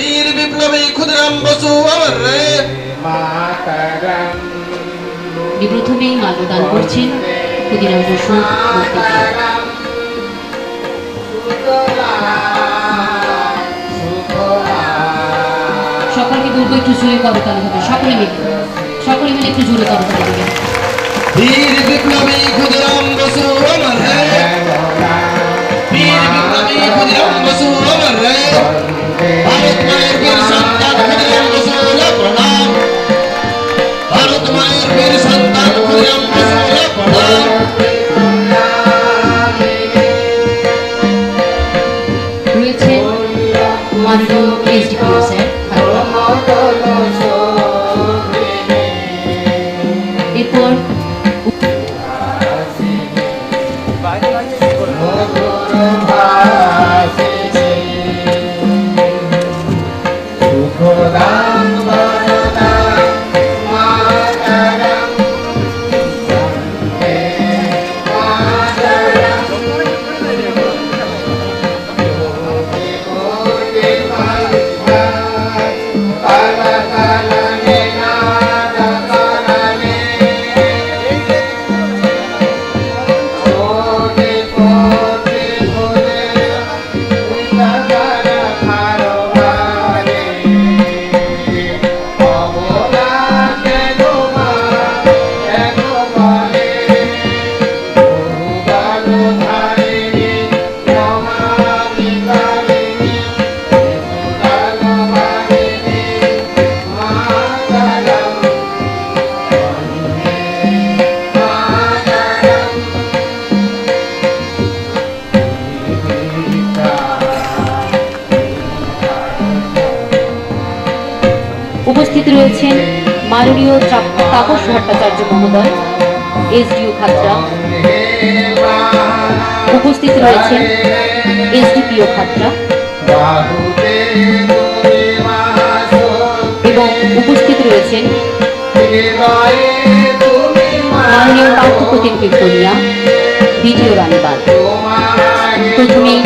বীর বিপ্লবী ক্ষুদিরাম বসু অমর রে। প্রথমেই মাল্যদান করছেন ক্ষুদিরাম বসু মূর্তিতে। সকলকে বলবো একটু জোরে করতালি হবে, সকলে মিলে একটু জোরে করতালি দেবেন। বীর বিপ্লবী ক্ষুদিরাম বসু অমর রে। বীর বিপ্লবী ক্ষুদিরাম বসু অমর রে। ভারত মায়ের বীর সন্তান ক্ষুদিরাম বসু প্রণাম। ভারত মায়ের বীর সন্তান ক্ষুদিরাম বসু প্রণাম। রয়েছে মাননীয় এসডিপিও স্যার। এরপর উপস্থিত রয়েছেন মাননীয় তাপস ভট্টাচার্য মহোদয়, এসডিও খাতড়া। উপস্থিত রয়েছেন এসডিপিও খাতড়া এবং উপস্থিত রয়েছেন মাননীয় পার্থপ্রতিম কীর্তনিয়া, বিডিও রানীবাগ। প্রথমেই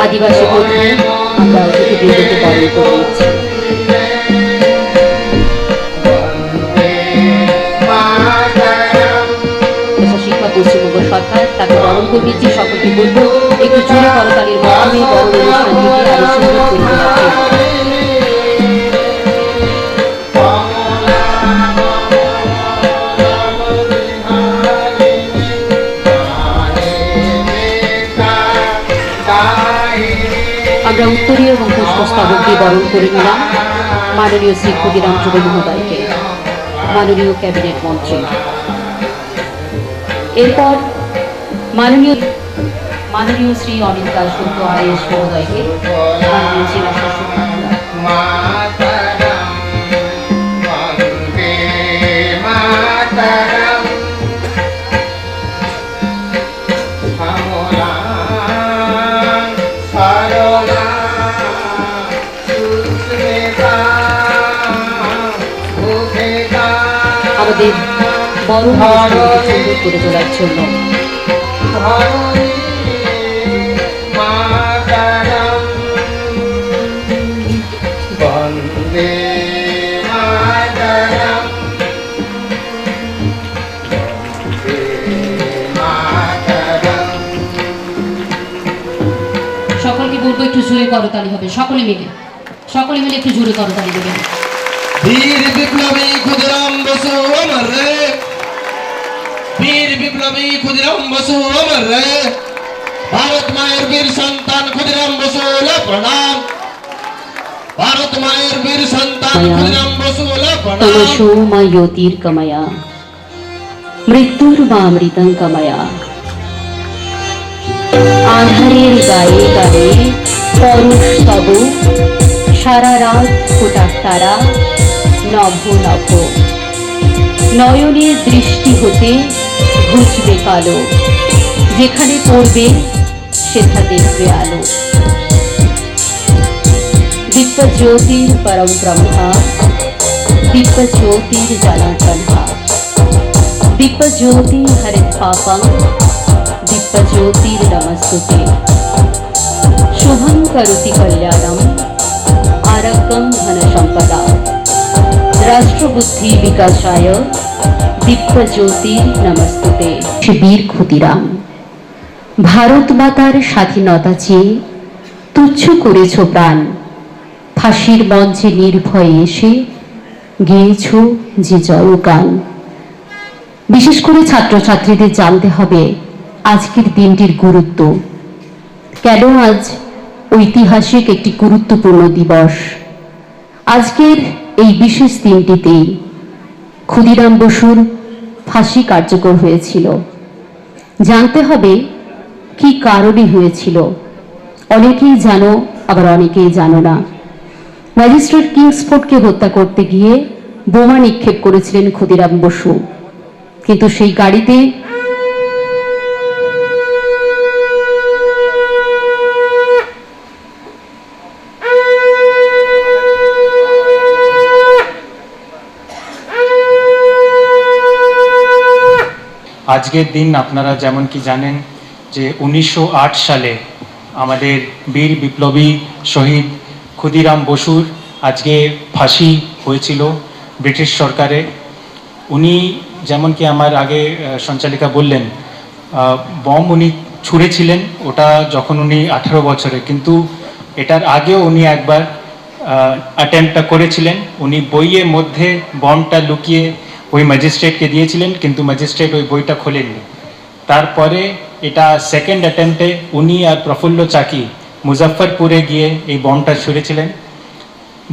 আদিবাসী কর্মী আমরা অতিথিবৃন্দকে বরণ করে নিচ্ছি। পশ্চিমবঙ্গ সরকার তাকে বরণ করে দিচ্ছে। সকলকে বলবো একটু জোরে করতালির মাধ্যমে বরণ অনুষ্ঠানটিকে আরো সুন্দর করে আমরা উত্তরীয় এবং পুষ্পস্তবক দিয়ে বরণ করে নিলাম মাননীয় শ্রী ক্ষুদিরাম যুব মহোদয়কে, মাননীয় ক্যাবিনেট মন্ত্রী। এরপর মাননীয় শ্রী অনিল দাশগুপ্ত আইএস মহোদয়কে, মাননীয় জেলা শাসক আমাদের বড় অনুষ্ঠানকে সুন্দর করে তোলার জন্য সকলকে বলবো একটু জোরে করতালি হবে, সকলে মিলে একটু জোরে করতালি দেবেন। বীর বিপ্লবী ক্ষুদিরাম বসু অমর রে। বীর বিপ্লবী ক্ষুদিরাম বসু অমর রে। ভারত মায়ের বীর সন্তান ক্ষুদিরাম বসু প্রণাম। ভারত মায়ের বীর সন্তান ক্ষুদিরাম বসু প্রণাম। তমসো মা জ্যোতির্গময়া মৃত্যুর মা অমৃতং গময়া। আধারের গায়ে গায়ে পরশ তব, সারা রাত ফোটা তারা নভ নভ। নয়নের দৃষ্টি হতে ঘুচবে কালো, যেখানে পড়বে সেথা দেখবে আলো। দিব্য জ্যোতির পরম ব্রহ্মা, দিব্য জ্যোতির জনার্দনহা। দিব্য জ্যোতি হরিত পাপং, দিব্য জ্যোতির নমস্তুতে। শুভং করোতি কল্যাণম, আরং পুস্তকম ধন সম্পদা রাষ্ট্রবুদ্ধি বিকাশায় দীপ্তজ্যোতি নমস্তুতে। বীর ক্ষুদিরাম, ভারত মাতার স্বাধীনতা চেয়ে তুচ্ছ করেছ প্রাণ, ফাঁসির মঞ্চে নির্ভয়ে এসে গেয়েছ যে জয়গান। বিশেষ করে ছাত্রছাত্রীদের জানতে হবে আজকের দিনটির গুরুত্ব, কেন আজ ঐতিহাসিক একটি গুরুত্বপূর্ণ দিবস। আজকের এই বিশেষ দিনটিতেই ক্ষুদিরাম বসুর ফাঁসি কার্যকর হয়েছিল। জানতে হবে কি কারণে হয়েছিল। অনেকেই জানো, আবার অনেকেই জানো না। ম্যাজিস্ট্রেট কিংসফোর্ডকে হত্যা করতে গিয়ে বোমা নিক্ষেপ করেছিলেন ক্ষুদিরাম বসু, কিন্তু সেই গাড়িতে আজকের দিন আপনারা যেমন কি জানেন যে 1908 সালে আমাদের বীর বিপ্লবী শহীদ ক্ষুদিরাম বসুর আজকে ফাঁসি হয়েছিল ব্রিটিশ সরকারে। উনি যেমন কি আমার আগে সঞ্চালিকা বললেন, বম উনি ছুঁড়েছিলেন ওটা যখন উনি 18 বছরে, কিন্তু এটার আগেও উনি একবার অ্যাটেম্পটা করেছিলেন। উনি বইয়ের মধ্যে বমটা লুকিয়ে ওই ম্যাজিস্ট্রেটকে দিয়েছিলেন, কিন্তু ম্যাজিস্ট্রেট ওই বইটা খোলেননি। তারপরে এটা সেকেন্ড অ্যাটেম্পটে উনি আর প্রফুল্ল চাকি মুজফ্ফরপুরে গিয়ে এই বমটা ছুঁড়েছিলেন।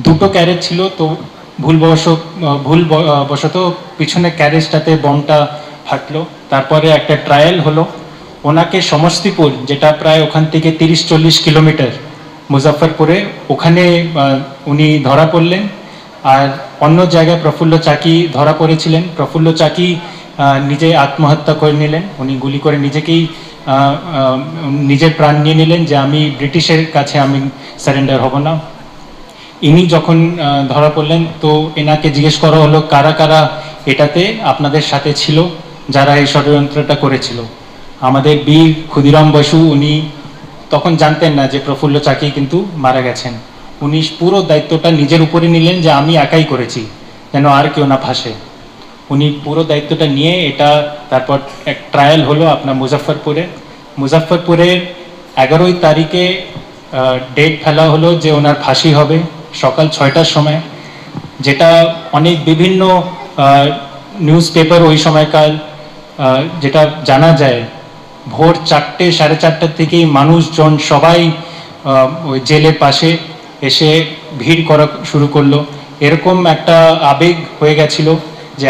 দুটো ক্যারেজ ছিল, তো ভুলবশত পিছনে ক্যারেজটাতে বমটা ফাটলো। তারপরে একটা ট্রায়াল হলো, ওনাকে সমস্তিপুর, যেটা প্রায় ওখান থেকে 30-40 কিলোমিটার মুজফ্ফরপুরে, ওখানে উনি ধরা পড়লেন। আর অন্য জায়গায় প্রফুল্ল চাকি ধরা পড়েছিলেন। প্রফুল্ল চাকি নিজে আত্মহত্যা করে নিলেন, উনি গুলি করে নিজের প্রাণ নিয়ে নিলেন যে আমি ব্রিটিশের কাছে আমি সারেন্ডার হব না। ইনি যখন ধরা পড়লেন তো এনাকে জিজ্ঞেস করা হলো কারা কারা এটাতে আপনাদের সাথে ছিল, যারা এই ষড়যন্ত্রটা করেছিল। আমাদের বীর ক্ষুদিরাম বসু উনি তখন জানতেন না যে প্রফুল্ল চাকি কিন্তু মারা গেছেন। উনি পুরো দায়িত্বটা নিজের উপরে নিলেন যে আমি একাই করেছি, যেন আর কেউ না ফাঁসে। উনি পুরো দায়িত্বটা নিয়ে এটা তারপর এক ট্রায়াল হলো আপনার মুজফ্ফরপুরের 11 তারিখে ডেট ফেলা হলো যে ওনার ফাঁসি হবে সকাল 6টার সময়, যেটা অনেক বিভিন্ন নিউজ পেপার ওই সময়কাল যেটা জানা যায় ভোর 4টে 4:30 থেকেই মানুষজন সবাই ওই জেলের পাশে এসে ভিড় করা শুরু করলো। এরকম একটা আবেগ হয়ে গেছিল যে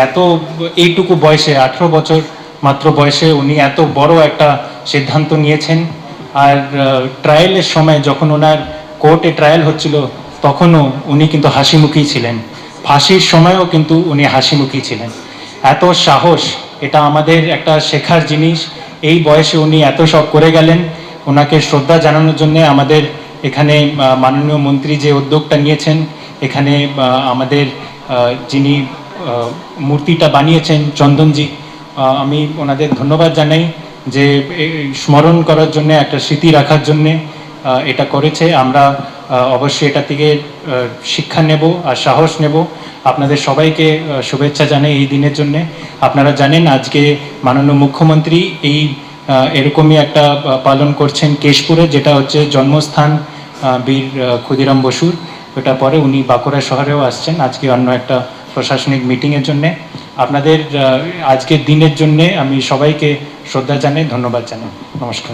এইটুকু বয়সে 18 বছর মাত্র বয়সে উনি এত বড় একটা সিদ্ধান্ত নিয়েছেন। আর ট্রায়ালের সময় যখন ওনার কোর্টে ট্রায়াল হচ্ছিল তখনও উনি কিন্তু হাসিমুখী ছিলেন, ফাঁসির সময়ও কিন্তু উনি হাসিমুখী ছিলেন। এত সাহস, এটা আমাদের একটা শেখার জিনিস। এই বয়সে উনি এত সব করে গেলেন। ওনাকে শ্রদ্ধা জানানোর জন্য আমাদের এখানে মাননীয় মন্ত্রী যে উদ্যোগটা নিয়েছেন, এখানে আমাদের যিনি মূর্তিটা বানিয়েছেন চন্দনজি, আমি ওনাদের ধন্যবাদ জানাই যে স্মরণ করার জন্য, একটা স্মৃতি রাখার জন্যে এটা করেছে। আমরা অবশ্যই এটা থেকে শিক্ষা নেব আর সাহস নেব। আপনাদের সবাইকে শুভেচ্ছা জানাই এই দিনের জন্যে। আপনারা জানেন আজকে মাননীয় মুখ্যমন্ত্রী এরকমই একটা পালন করছেন কেশপুরে, যেটা হচ্ছে জন্মস্থান বীর ক্ষুদিরাম বসুর। ওটা পরে উনি বাঁকুড়া শহরেও আসছেন আজকে অন্য একটা প্রশাসনিক মিটিংয়ের জন্যে। আপনাদের আজকের দিনের জন্যে আমি সবাইকে শ্রদ্ধা জানাই, ধন্যবাদ জানাই। নমস্কার।